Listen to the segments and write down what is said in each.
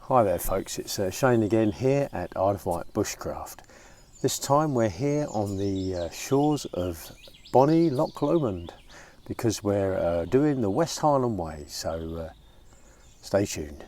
Hi there folks, it's Shane again here at Isle of Wight Bushcraft. This time we're here on the shores of bonny Loch Lomond because we're doing the West Highland Way, so stay tuned.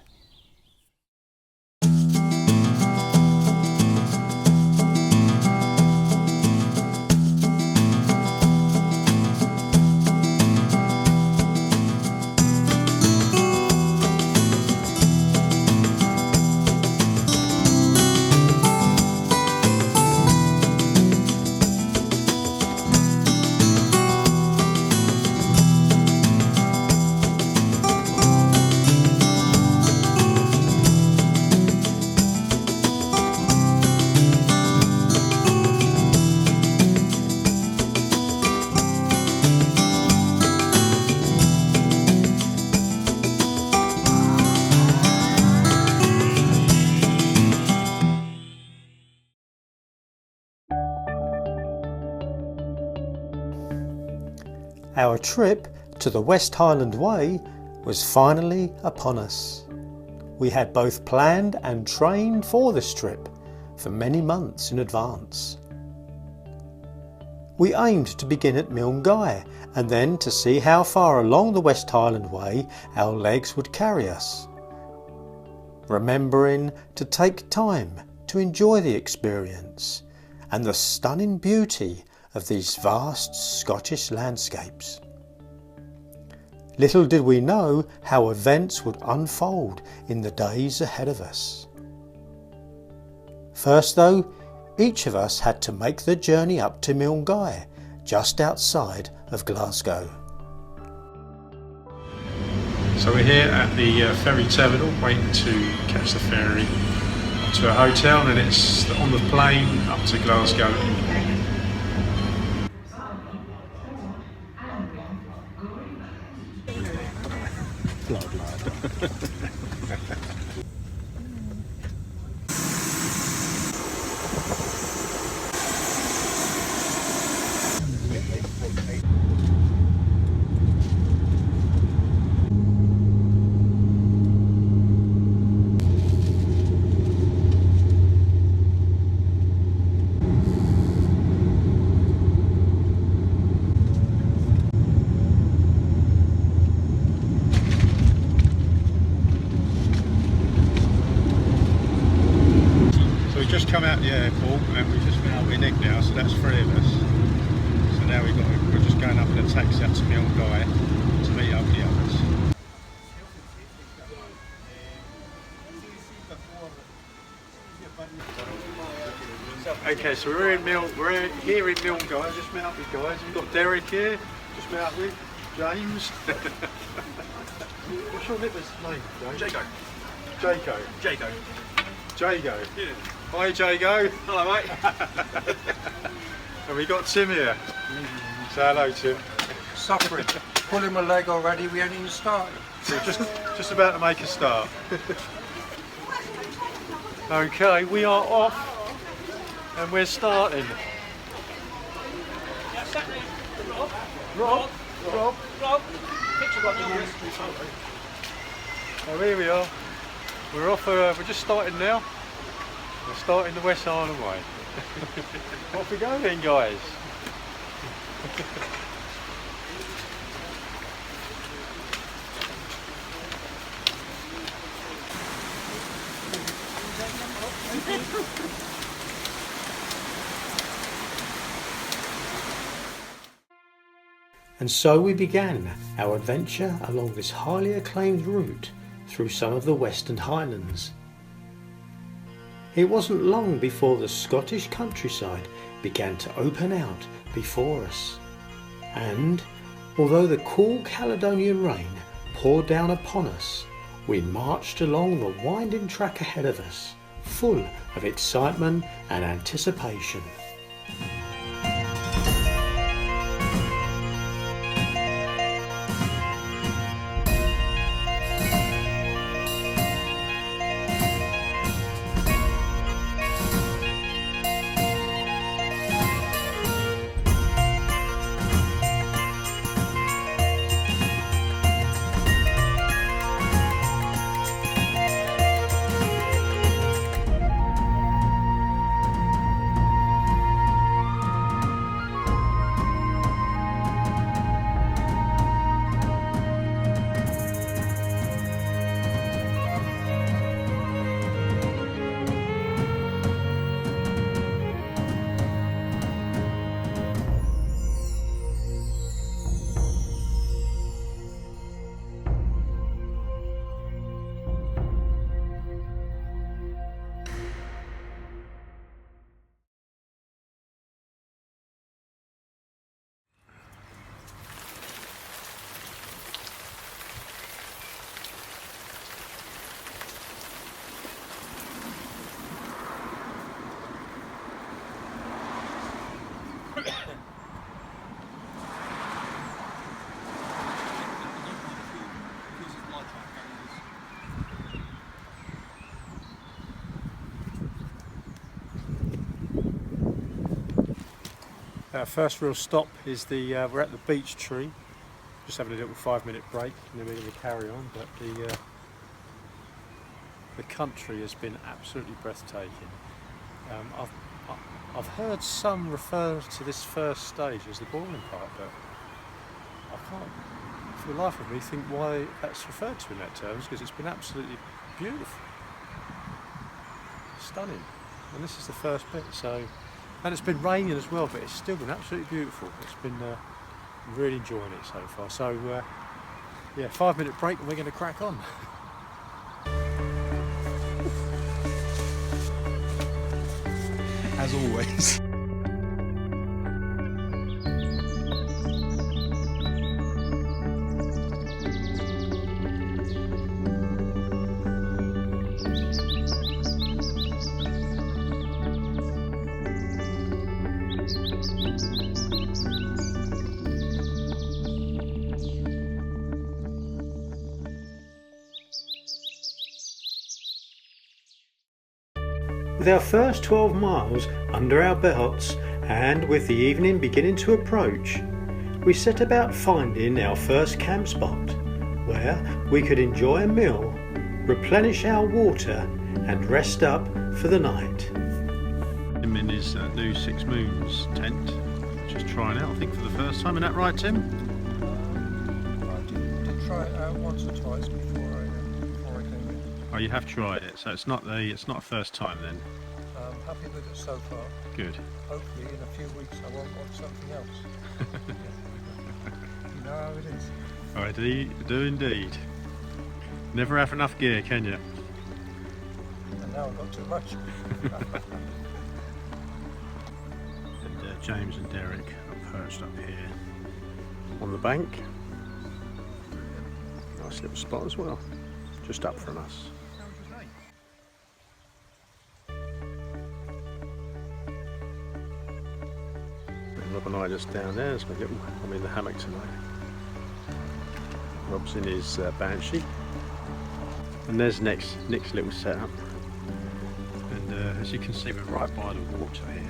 Our trip to the West Highland Way was finally upon us. We had both planned and trained for this trip for many months in advance. We aimed to begin at Milngavie and then to see how far along the West Highland Way our legs would carry us, remembering to take time to enjoy the experience and the stunning beauty of these vast Scottish landscapes. Little did we know how events would unfold in the days ahead of us. First though, each of us had to make the journey up to Milngavie, just outside of Glasgow. So we're here at the ferry terminal waiting to catch the ferry to a hotel, and it's on the plane up to Glasgow. Just come out the airport and we've just been up with Nick now, so that's 3 of us. So now we're just going up in a taxi up to Milngavie to meet up with the others. Okay, so we're here in Milngavie. Just met up with guys. We've got Derek here. Just met up with James. What's your nipper's name, James? Jaco. Jago. Yeah. Hi Jago. Hello mate. And we got Tim here. Say hello Tim. Suffering. Pulling my leg already, we ain't even started. So just about to make a start. Okay, we are off and we're starting. Rob. Oh, here we are. We're off. We're just starting now. We're starting the West Highland Way. Off we go then, guys. And so we began our adventure along this highly acclaimed route through some of the Western Highlands. It wasn't long before the Scottish countryside began to open out before us, and although the cool Caledonian rain poured down upon us, we marched along the winding track ahead of us, full of excitement and anticipation. Our first real stop is we're at the beech tree. Just having a little 5-minute break, and then we're going to carry on. But the country has been absolutely breathtaking. I've heard some refer to this first stage as the boiling part, but I can't, for the life of me, think why that's referred to in that terms, because it's been absolutely beautiful, stunning. And this is the first bit, so, and it's been raining as well, but it's still been absolutely beautiful. It's been really enjoying it so far. So yeah, 5-minute break and we're going to crack on. As always. With our first 12 miles under our belts and with the evening beginning to approach, we set about finding our first camp spot where we could enjoy a meal, replenish our water and rest up for the night. Tim in his new Six Moons tent, just trying out, I think for the first time. Is that right, Tim? I did try it out once or twice before I came in. Oh, you have tried it, so it's not a first time then. I'm happy with it so far. Good. Hopefully in a few weeks I won't want something else. You know how it is. I do indeed. Never have enough gear, can you? And now I've got too much. And James and Derek are perched up here on the bank. Nice little spot as well, just up from us. Rob and I are just down there. I'm in the hammock tonight. Rob's in his Banshee, and there's Nick's little setup. And as you can see, we're right by the water here.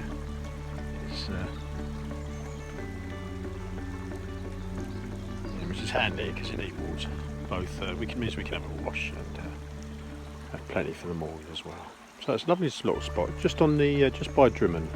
It's, which is handy because you need water. Both means we can have a wash and have plenty for the morning as well. So it's a lovely little spot, just on the just by Drimmen.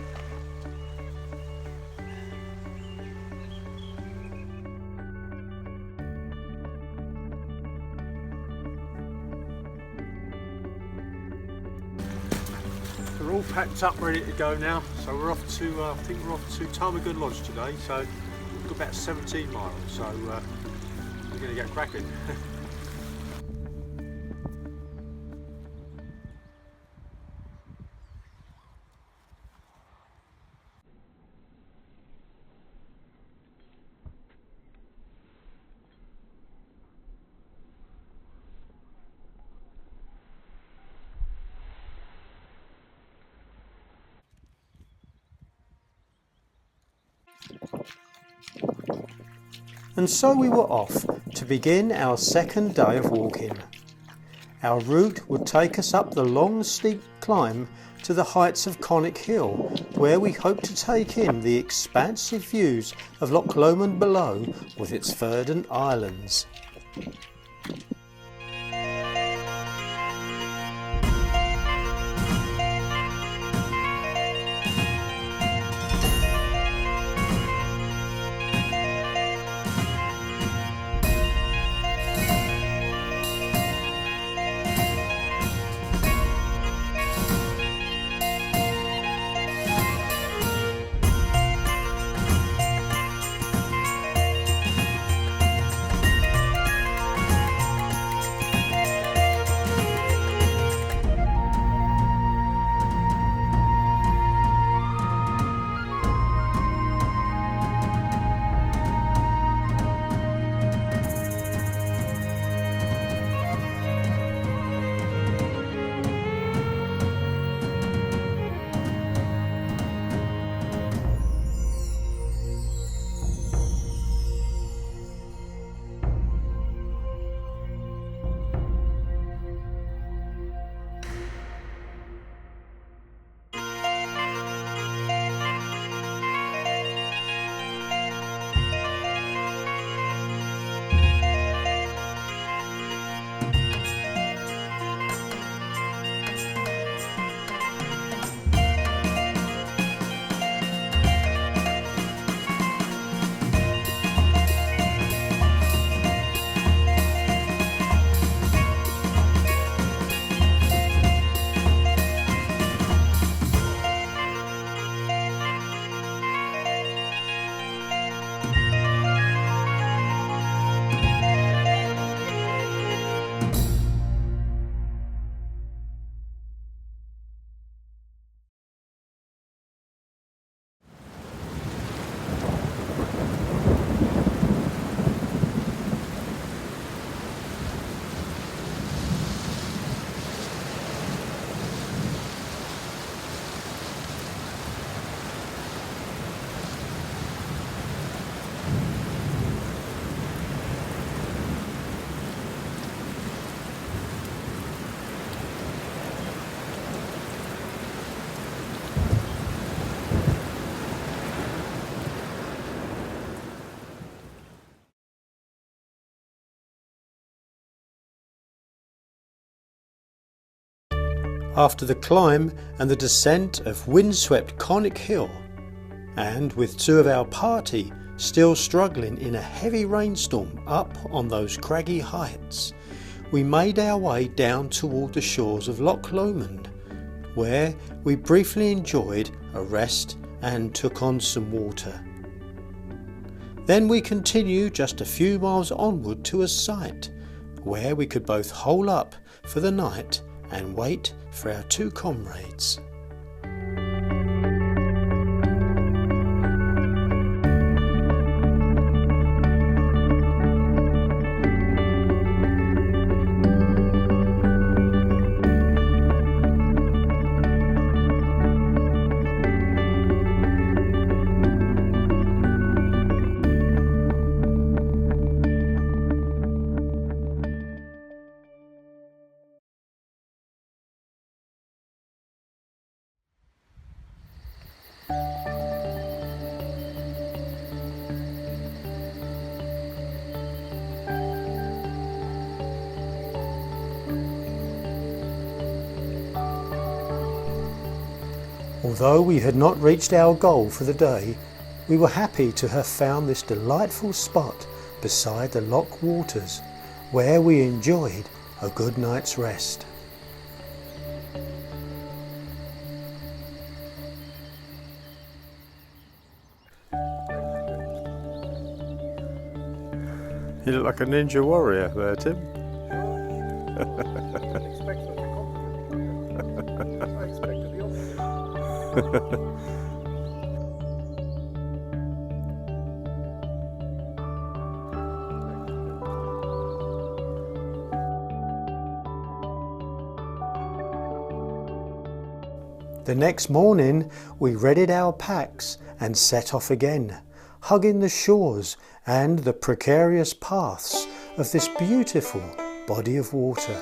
We're all packed up, ready to go now. So we're off to, I think we're off to Tyndrum Lodge today. So we've got about 17 miles. So we're going to get cracking. And so we were off to begin our second day of walking. Our route would take us up the long steep climb to the heights of Conic Hill, where we hoped to take in the expansive views of Loch Lomond below with its verdant islands. After the climb and the descent of windswept Conic Hill, and with two of our party still struggling in a heavy rainstorm up on those craggy heights, we made our way down toward the shores of Loch Lomond, where we briefly enjoyed a rest and took on some water. Then we continued just a few miles onward to a site where we could both hole up for the night and wait for our two comrades. Although we had not reached our goal for the day, we were happy to have found this delightful spot beside the loch waters, where we enjoyed a good night's rest. You look like a ninja warrior there, Tim. I didn't expect such a compliment. I expected the opposite. The next morning we readied our packs and set off again, hugging the shores and the precarious paths of this beautiful body of water.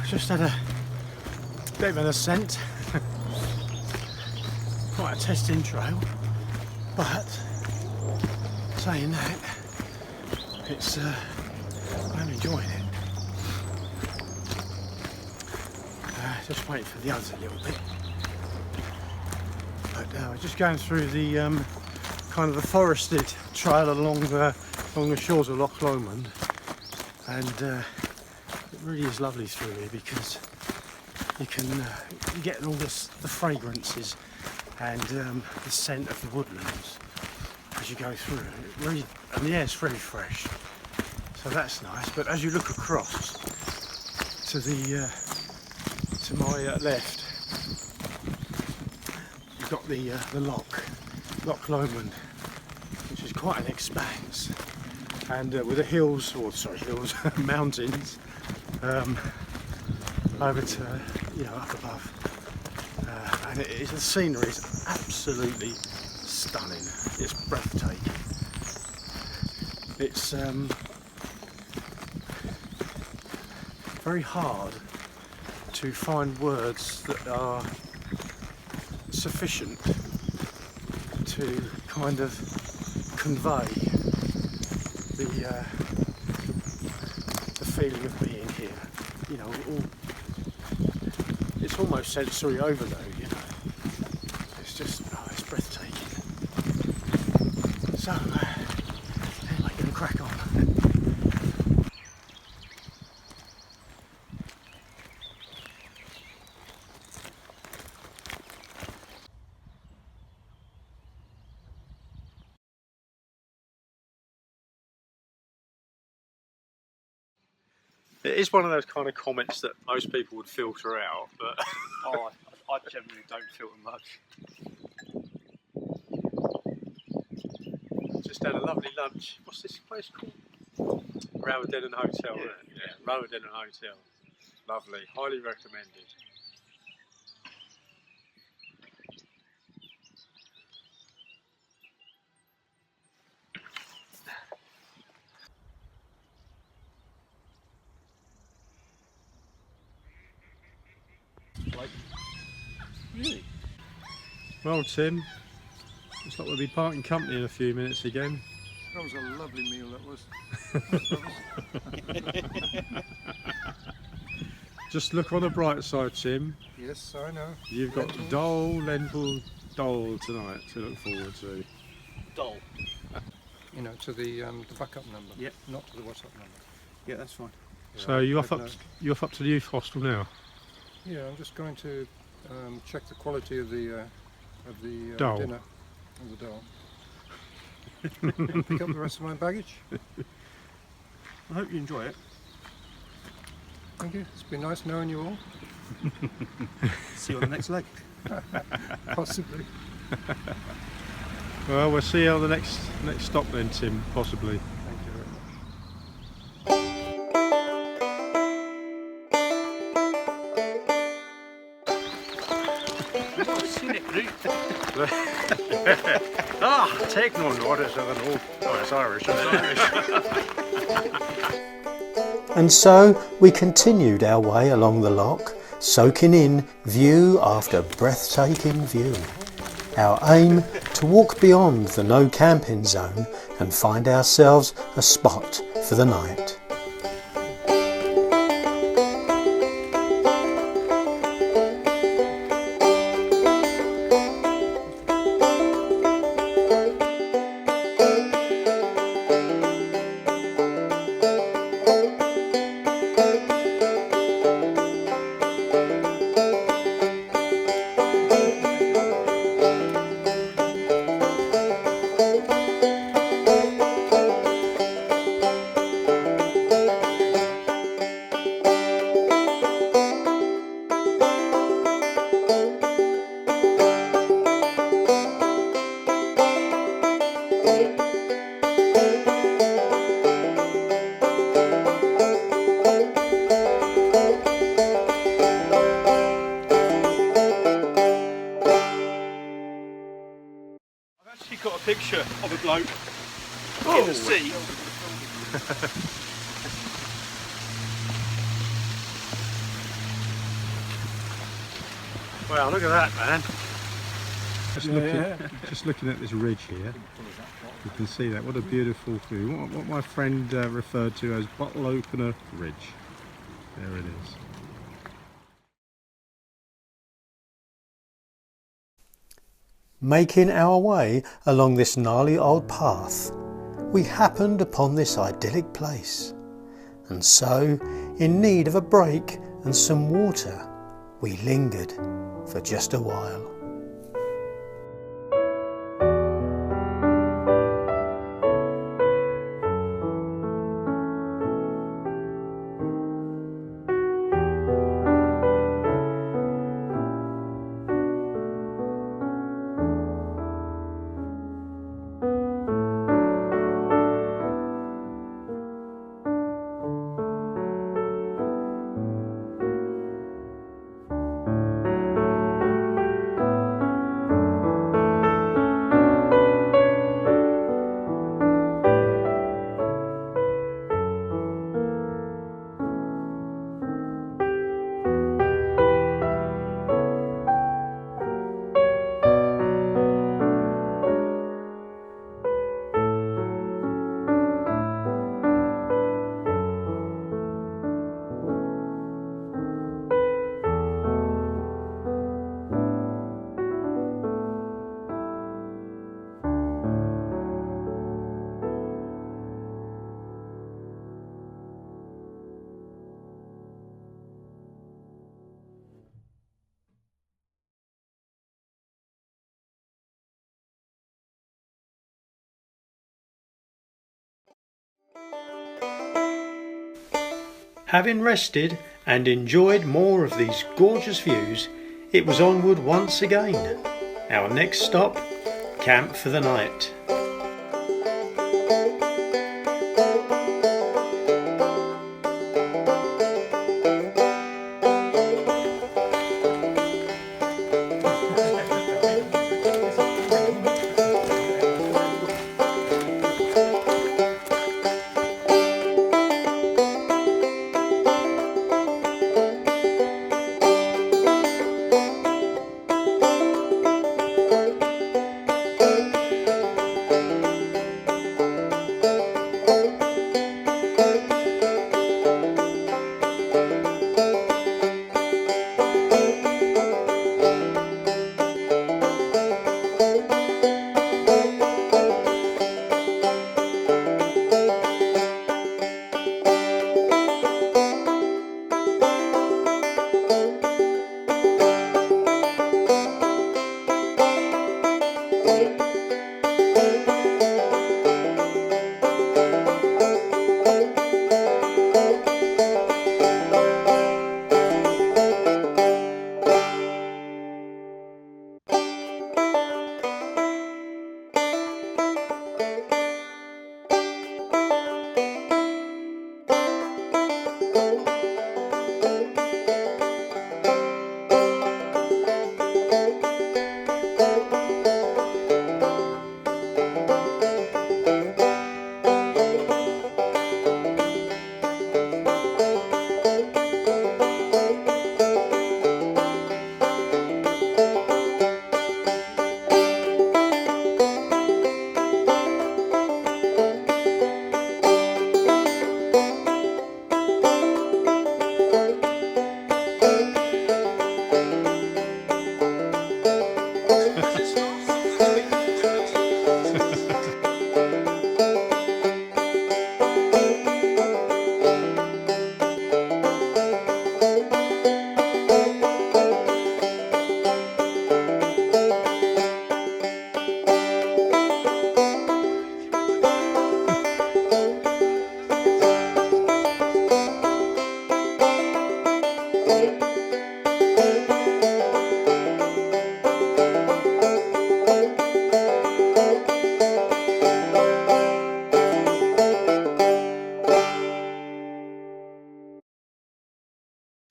Just had a bit of an ascent, quite a testing trail, but saying that, it's I'm enjoying it. Just waiting for the others a little bit, but just going through the kind of the forested trail along the shores of Loch Lomond, and it really is lovely through here because you can you get all the fragrances and the scent of the woodlands as you go through. It really, and the air's very fresh, so that's nice. But as you look across to the to my left, you've got the Loch Lomond, which is quite an expanse, and with the hills, mountains. Over to, up above, and the scenery is absolutely stunning. It's breathtaking. It's very hard to find words that are sufficient to kind of convey the feeling of being here. You know, it's almost sensory overload. You know, it's just it's breathtaking. So anyway, gonna crack on. It is one of those kind of comments that most people would filter out, but Oh, I generally don't filter much. just had a lovely lunch. What's this place called? Rowadennan Hotel. Yeah, Isn't it? Yeah, Rowadennan Hotel. Lovely, highly recommended. Really? Well, Tim, looks like we'll be parting company in a few minutes again. That was a lovely meal, that was. Just look on the bright side, Tim. Yes, I know. You've got lentil dole tonight to look forward to. Dull. You know, to the backup number. Yep. Not to the WhatsApp number. Yeah, that's fine. Yeah, So you off I've up? You off up to the youth hostel now? Yeah, I'm just going to check the quality of the Dole. dinner and the dole. Pick up the rest of my baggage. I hope you enjoy it. Thank you. It's been nice knowing you all. See you on the next leg. Possibly. Well, we'll see you on the next stop then, Tim. Possibly. Thank you very much. Take no notice of an old. Oh, it's Irish. And so we continued our way along the loch, soaking in view after breathtaking view. Our aim to walk beyond the no camping zone and find ourselves a spot for the night. Got a picture of a bloke in the sea. Wow, look at that, man. Just looking at this ridge here, you can see that. What a beautiful view. What my friend referred to as Bottle Opener Ridge. There it is. Making our way along this gnarly old path, we happened upon this idyllic place, and so, in need of a break and some water, we lingered for just a while. Having rested and enjoyed more of these gorgeous views, it was onward once again. Our next stop, camp for the night.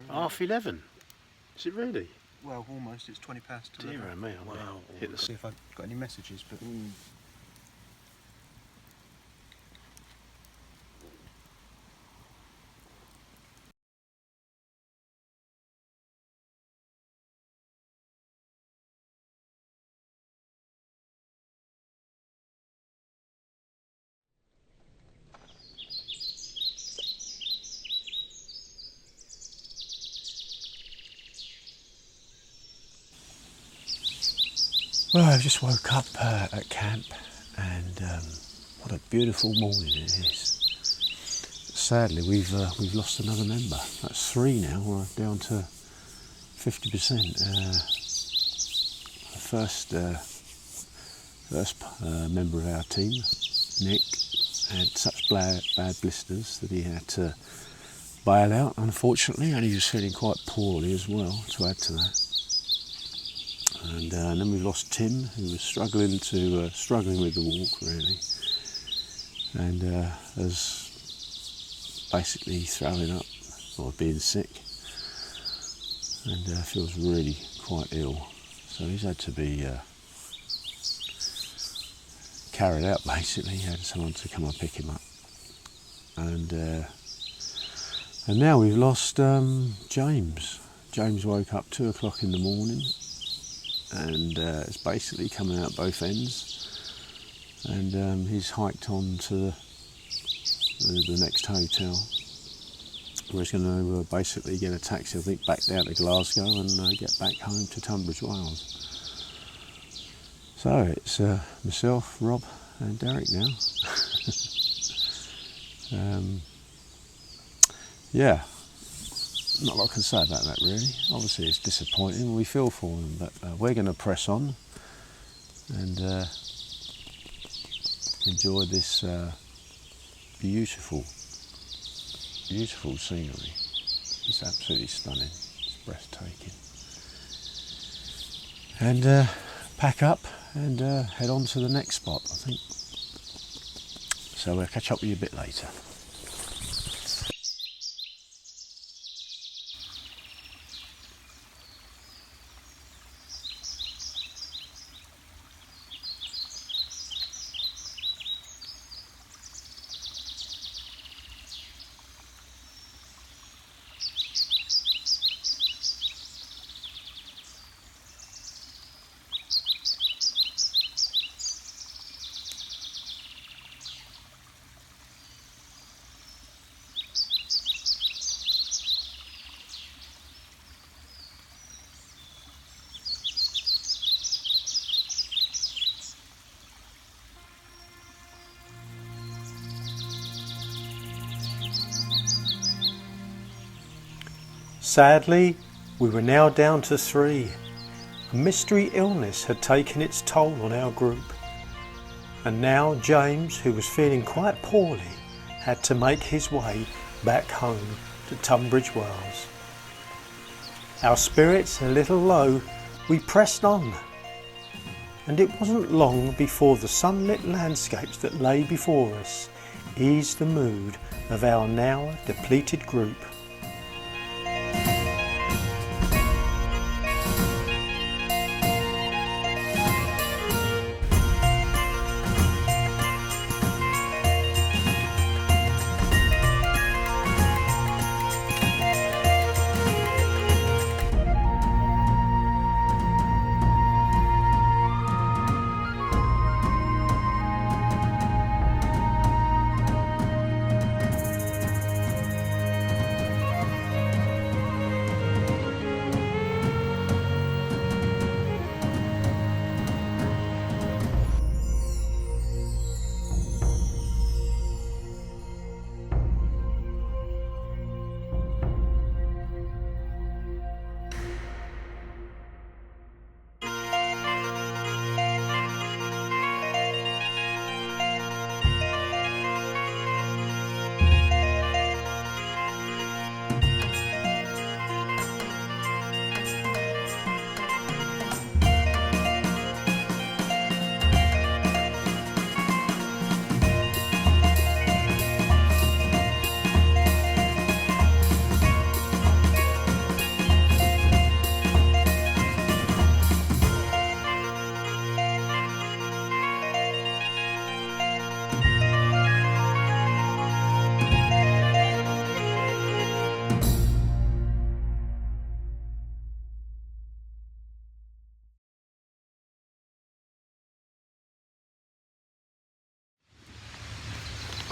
Half 11. Is it really? Well, almost. It's 20 past 11. Dear me, I might hit the... See if I've got any messages, but... Well, I've just woke up at camp, and what a beautiful morning it is. Sadly, we've lost another member. That's 3 now. We're down to 50%. The first member of our team, Nick, had such bad blisters that he had to bail out, unfortunately, and he was feeling quite poorly as well, to add to that. And then we've lost Tim, who was struggling with the walk, really, and has basically throwing up or being sick, and feels really quite ill. So he's had to be carried out, basically. He had someone to come and pick him up. And now we've lost James. James woke up 2 o'clock in the morning, and it's basically coming out both ends, and he's hiked on to the next hotel, where he's going to basically get a taxi, I think, back down to Glasgow and get back home to Tunbridge Wells. So it's myself, Rob and Derek now. Yeah, not a lot I can say about that, really. Obviously it's disappointing, we feel for them, but we're going to press on and enjoy this beautiful, beautiful scenery. It's absolutely stunning. It's breathtaking. And pack up and head on to the next spot, I think. So we'll catch up with you a bit later. Sadly, we were now down to 3. A mystery illness had taken its toll on our group, and now James, who was feeling quite poorly, had to make his way back home to Tunbridge Wells. Our spirits a little low, we pressed on, and it wasn't long before the sunlit landscapes that lay before us eased the mood of our now depleted group.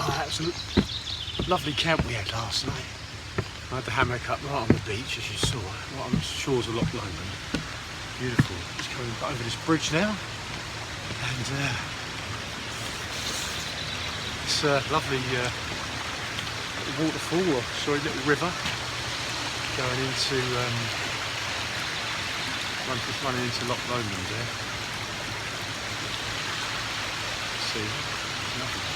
Oh, that was a lovely camp we had last night. I had the hammock up right on the beach, as you saw, right on the shores of Loch Lomond. Beautiful. Just coming over this bridge now, and it's a lovely little waterfall, or sorry, little river going into running into Loch Lomond there. See, lovely.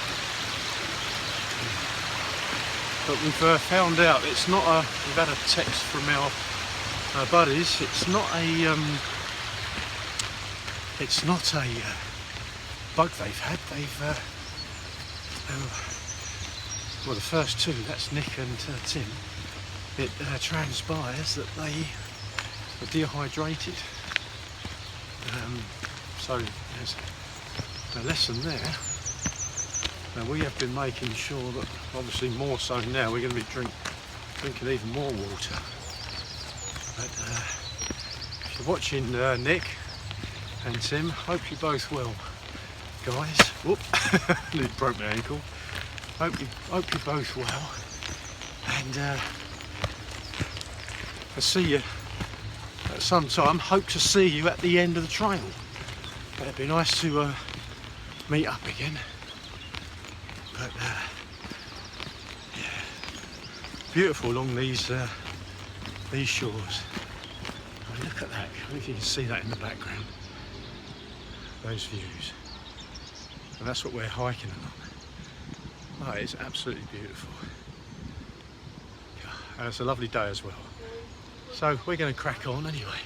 But we've found out it's not a. We've had a text from our buddies. It's not a. It's not a bug they've had. They've. Well, the first two. That's Nick and Tim. It transpires that they are dehydrated. So there's a lesson there. Now we have been making sure that, obviously more so now, we're going to be drinking even more water. But if you're watching Nick and Tim, hope you're both well, guys. Whoop, nearly broke my ankle. Hope you're both well, and I'll see you at some time. Hope to see you at the end of the trail. It'd be nice to meet up again. But yeah, beautiful along these shores. Oh, look at that! I don't know if you can see that in the background. Those views, and that's what we're hiking along. Oh, it's absolutely beautiful. And it's a lovely day as well. So we're going to crack on anyway.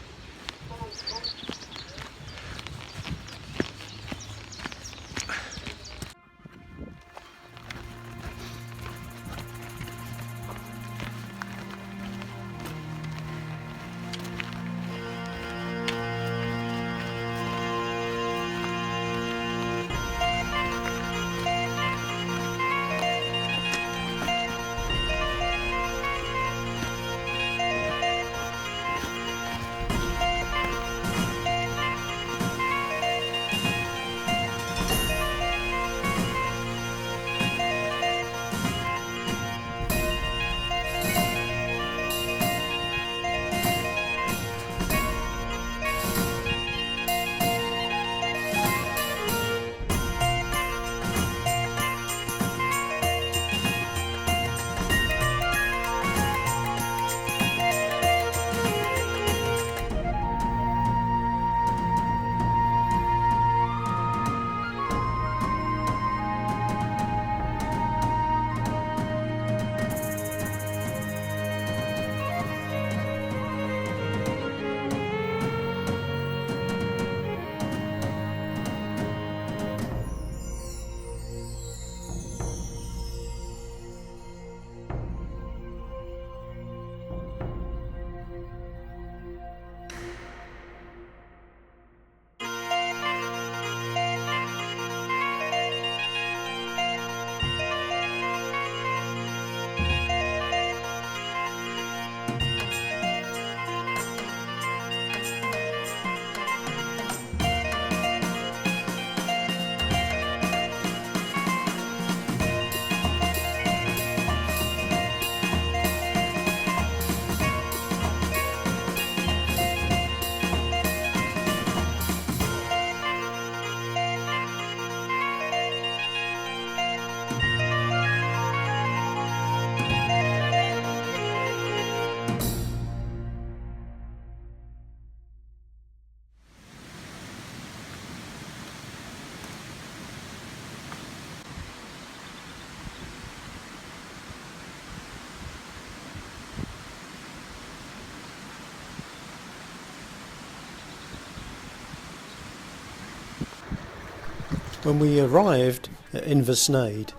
When we arrived at Inverarnan,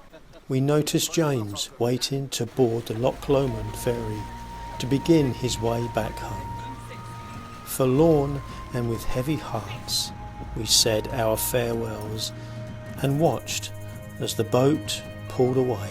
we noticed James waiting to board the Loch Lomond ferry to begin his way back home. Forlorn and with heavy hearts, we said our farewells and watched as the boat pulled away.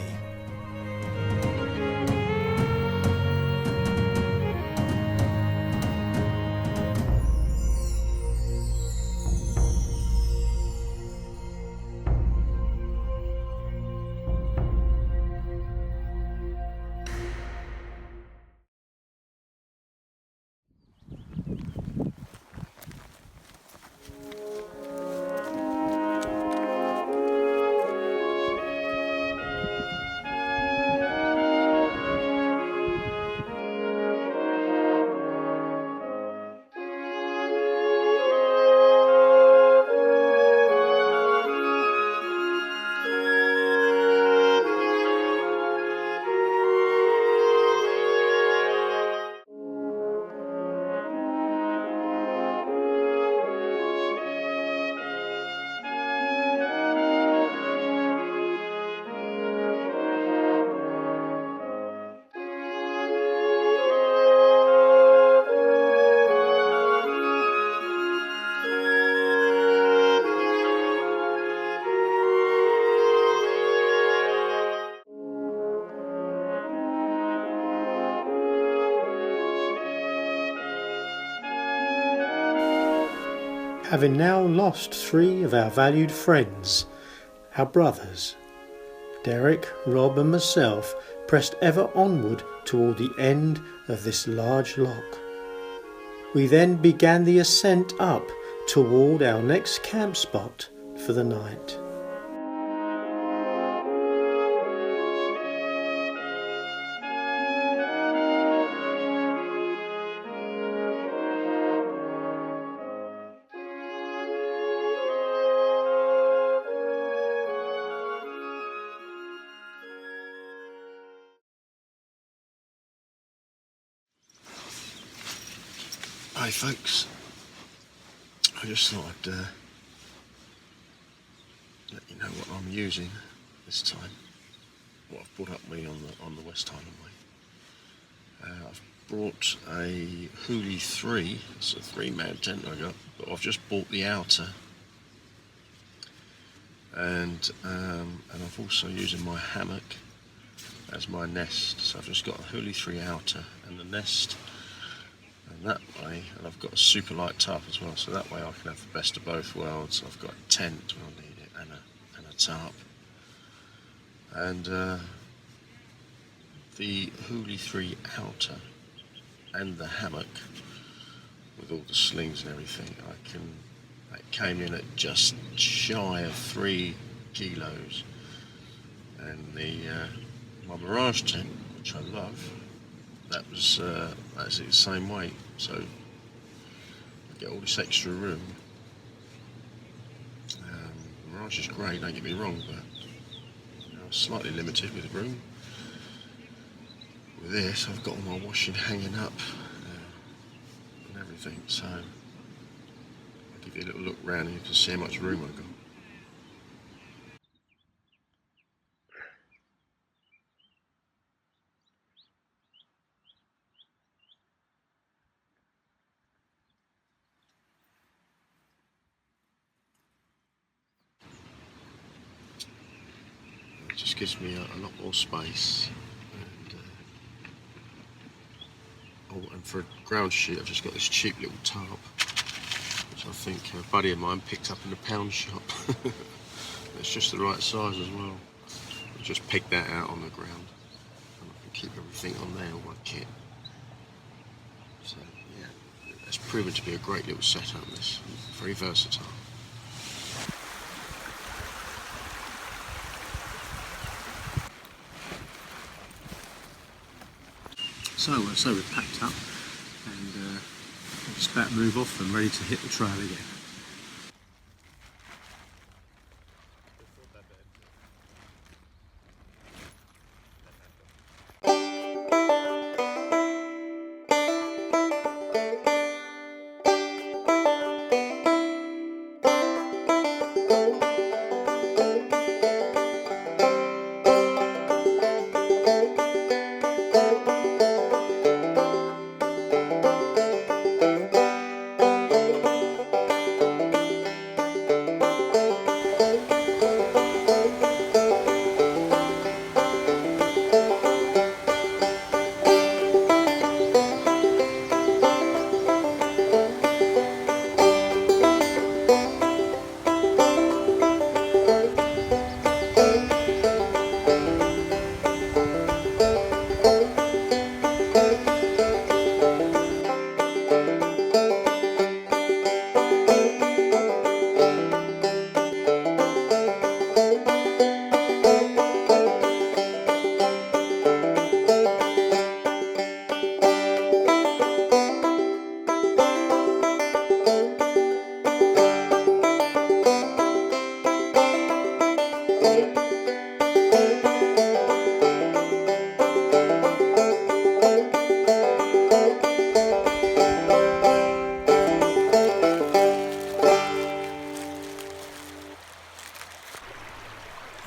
Having now lost 3 of our valued friends, our brothers, Derek, Rob and myself pressed ever onward toward the end of this large loch. We then began the ascent up toward our next camp spot for the night. Hi folks, I just thought I'd let you know what I'm using this time, what I've brought up me on the West Highland way. I've brought a Hooley 3, it's a 3-man tent I got, but I've just bought the outer, and I've also using my hammock as my nest. So I've just got a Hooley 3 outer and the nest, and that way, and I've got a super light tarp as well, so that way I can have the best of both worlds. I've got a tent when I need it and a tarp. And the Hooley 3 outer and the hammock with all the slings and everything, that came in at just shy of 3 kilos. And the my Mirage tent, which I love, that's the same weight, so I get all this extra room. Mirage is great, don't get me wrong, but slightly limited with room. With this, I've got all my washing hanging up and everything, so I'll give you a little look round and you can see how much room I've got. It just gives me a lot more space, and for a ground sheet I've just got this cheap little tarp, which I think a buddy of mine picked up in the pound shop. It's just the right size as well. I just pegged that out on the ground and I can keep everything on there, all my kit. So yeah, it's proven to be a great little setup, this, very versatile. So we're packed up and just about to move off and ready to hit the trail again.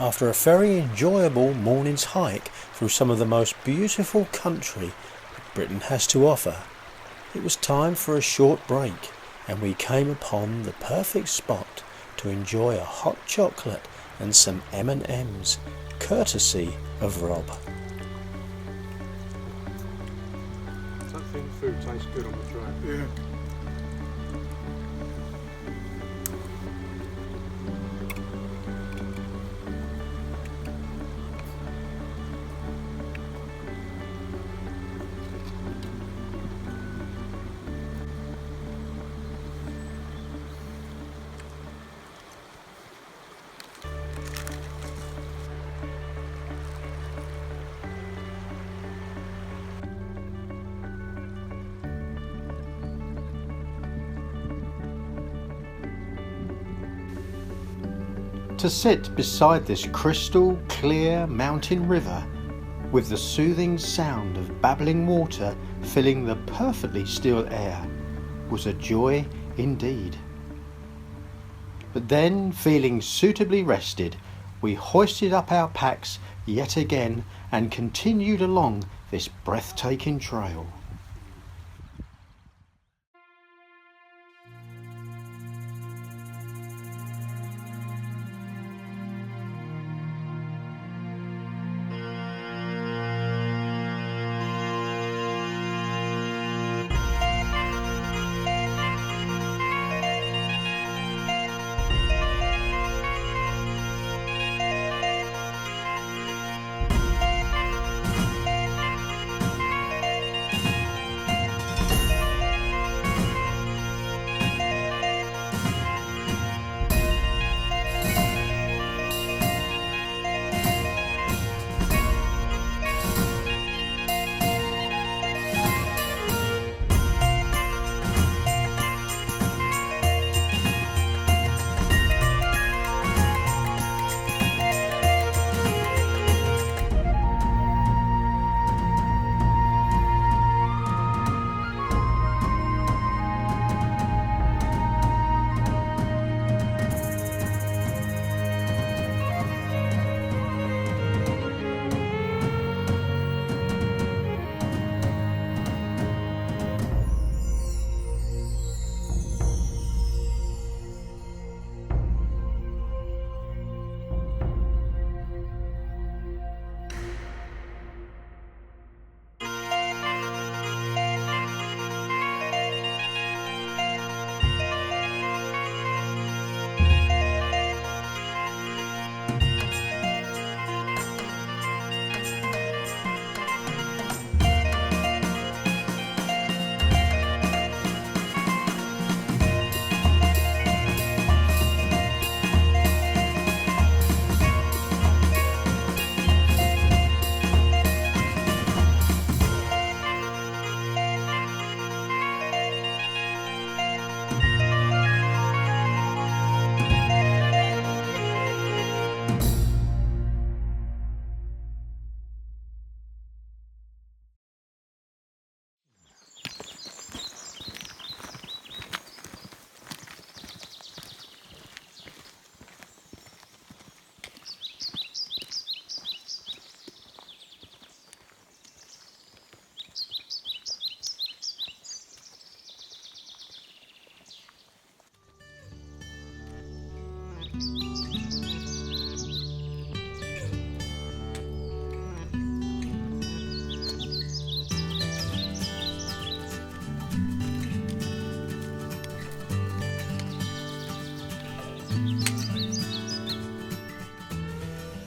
After a very enjoyable morning's hike through some of the most beautiful country Britain has to offer, it was time for a short break, and we came upon the perfect spot to enjoy a hot chocolate and some M&Ms, courtesy of Rob. Something food tastes good on the trail. Yeah. To sit beside this crystal clear mountain river, with the soothing sound of babbling water filling the perfectly still air, was a joy indeed. But then, feeling suitably rested, we hoisted up our packs yet again and continued along this breathtaking trail.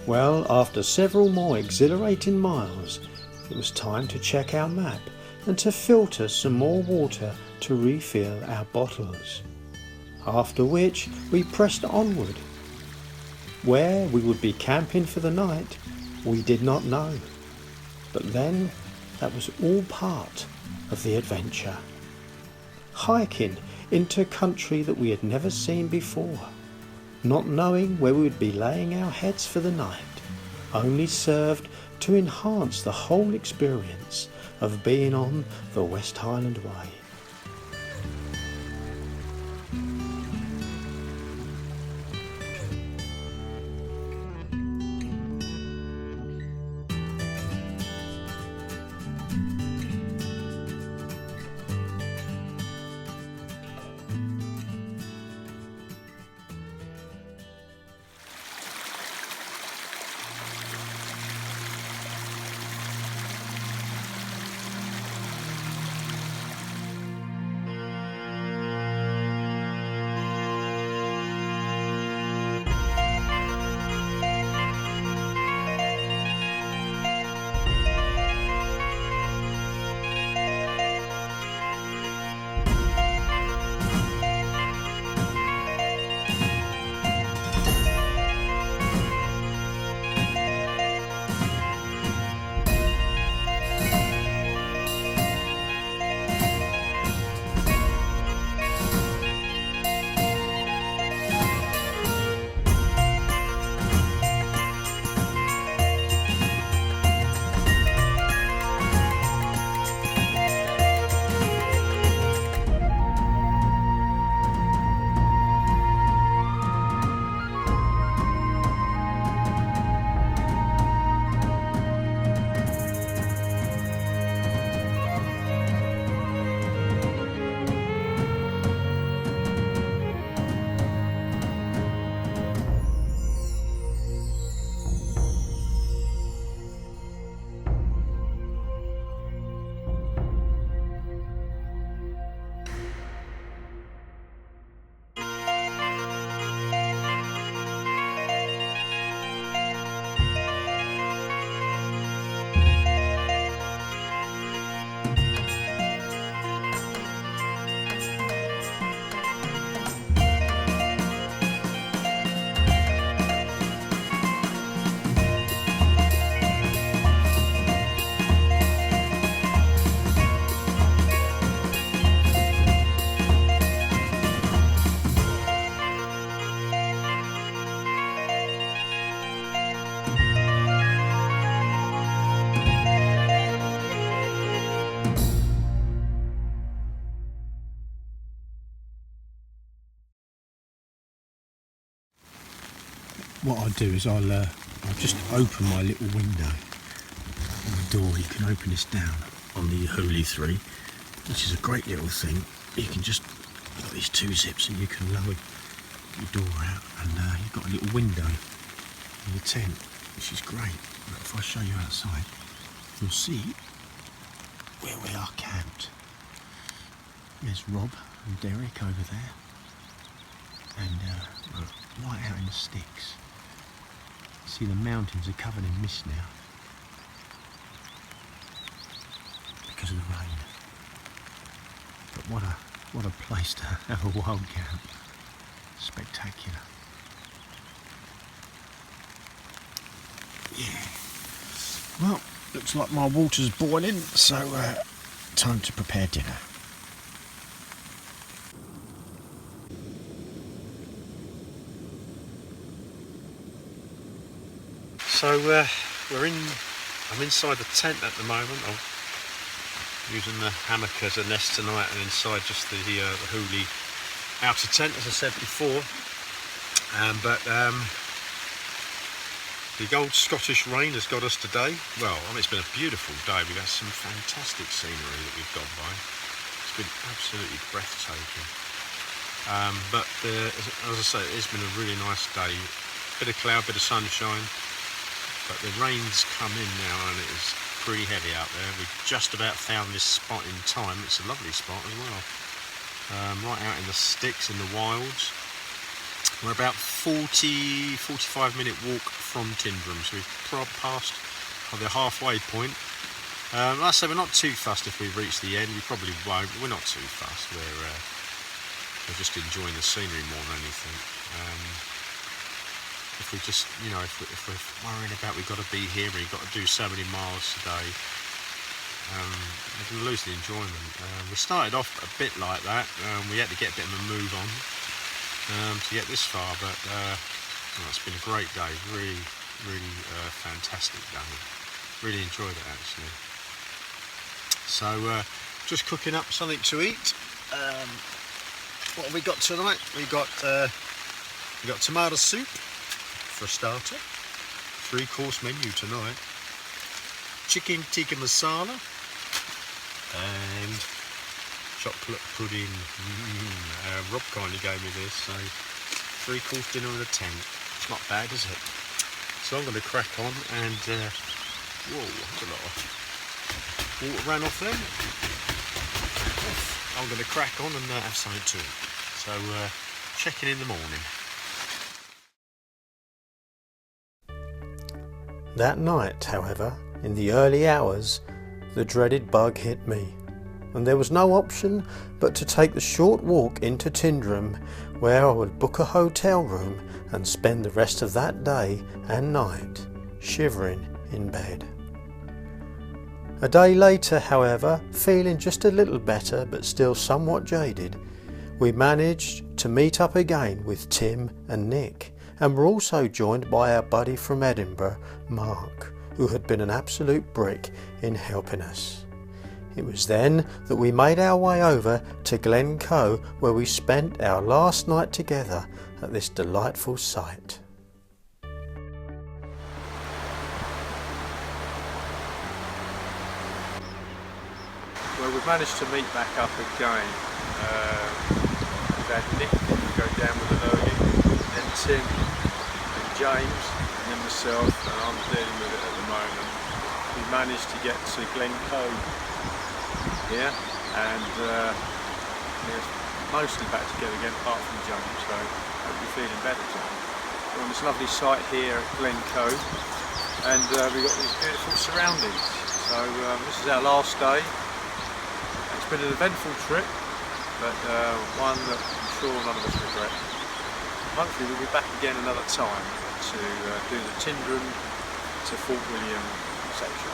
Well, after several more exhilarating miles, it was time to check our map and to filter some more water to refill our bottles. After which we pressed onward. Where we would be camping for the night, we did not know. But then, that was all part of the adventure. Hiking into country that we had never seen before, not knowing where we would be laying our heads for the night, only served to enhance the whole experience of being on the West Highland Way. what I'll do is I'll just open my little window on the door. You can open this down on the Holy 3, which is a great little thing. You can just, you've got these two zips and you can lower your door out, and you've got a little window in your tent, which is great. But if I show you outside, you'll see where we are camped. There's Rob and Derek over there, and we're right out in the sticks. See, the mountains are covered in mist now because of the rain. But what a place to have a wild camp. Spectacular. Yeah. Well, looks like my water's boiling, so time to prepare dinner. So I'm inside the tent at the moment. I'm using the hammock as a nest tonight, and inside just the Hooley outer tent, as I said before. The old Scottish rain has got us today. Well, I mean, it's been a beautiful day. We've had some fantastic scenery that we've gone by. It's been absolutely breathtaking. As I say, it's been a really nice day. Bit of cloud, bit of sunshine. But the rain's come in now and it is pretty heavy out there. We've just about found this spot in time. It's a lovely spot as well. Right out in the sticks, in the wilds. We're about 45 minute walk from Tyndrum, so we've passed the halfway point. Like I say, we're not too fussed if we reach the end. We probably won't, but we're not too fussed. We're just enjoying the scenery more than anything. If we just, you know, if we're worrying about we've got to be here and we've got to do so many miles today, we're going to lose the enjoyment. We started off a bit like that. We had to get a bit of a move on to get this far, but it's been a great day. Really fantastic day. Really enjoyed it actually. So just cooking up something to eat. What have we got tonight? We got tomato soup for a starter. 3-course menu tonight. Chicken tikka masala and chocolate pudding. Rob kindly gave me this, so 3-course dinner in a tent. It's not bad, is it? So I'm going to crack on and whoa, that's a lot of water ran off then. I'm going to crack on and have something to eat. So checking in the morning. That night, however, in the early hours, the dreaded bug hit me, and there was no option but to take the short walk into Tyndrum, where I would book a hotel room and spend the rest of that day and night shivering in bed. A day later, however, feeling just a little better but still somewhat jaded, we managed to meet up again with Tim and Nick, and were also joined by our buddy from Edinburgh, Mark, who had been an absolute brick in helping us. It was then that we made our way over to Glencoe, where we spent our last night together at this delightful site. Well, we've managed to meet back up again. We've had Nick go down with an early, then Tim and James, and then myself, and I'm dealing with it at the moment. We managed to get to Glencoe here, and we're mostly back together again, apart from James, so hope you're feeling better, James. We're on this lovely site here at Glencoe, and we've got these beautiful surroundings. So this is our last day. It's been an eventful trip, but one that I'm sure none of us regret. Hopefully we'll be back again another time to do the Tyndrum to Fort William section.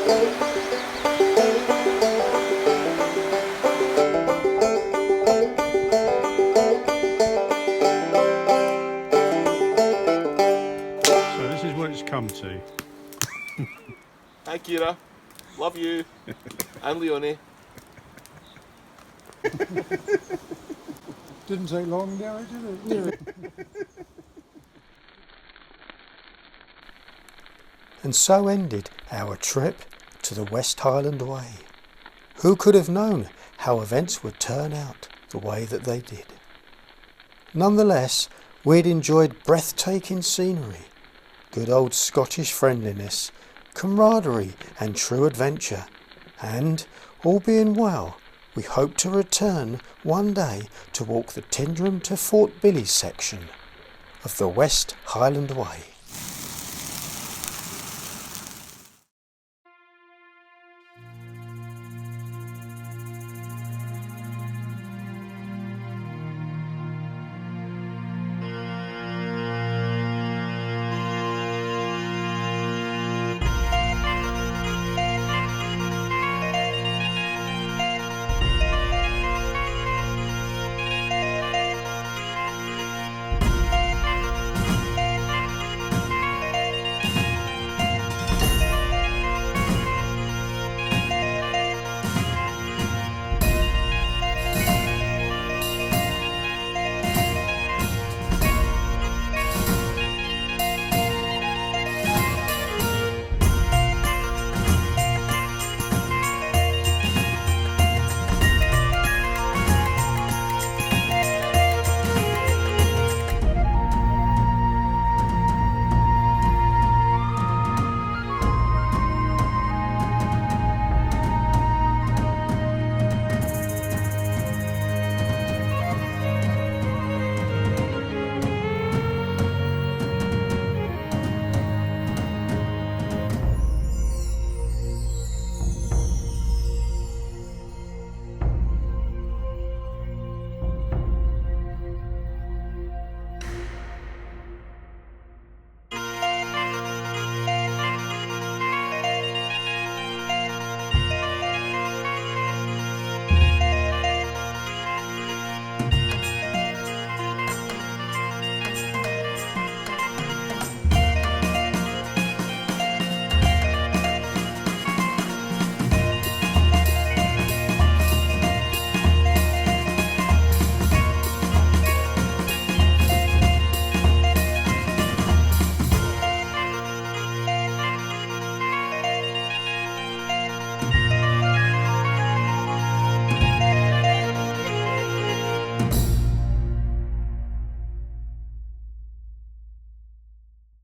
So this is what it's come to. Hi Kira, love you. I'm Leonie. Didn't take long now, did it? And so ended our trip to the West Highland Way. Who could have known how events would turn out the way that they did? Nonetheless, we'd enjoyed breathtaking scenery, good old Scottish friendliness, camaraderie and true adventure, and, all being well, we hope to return one day to walk the Tyndrum to Fort Billy section of the West Highland Way.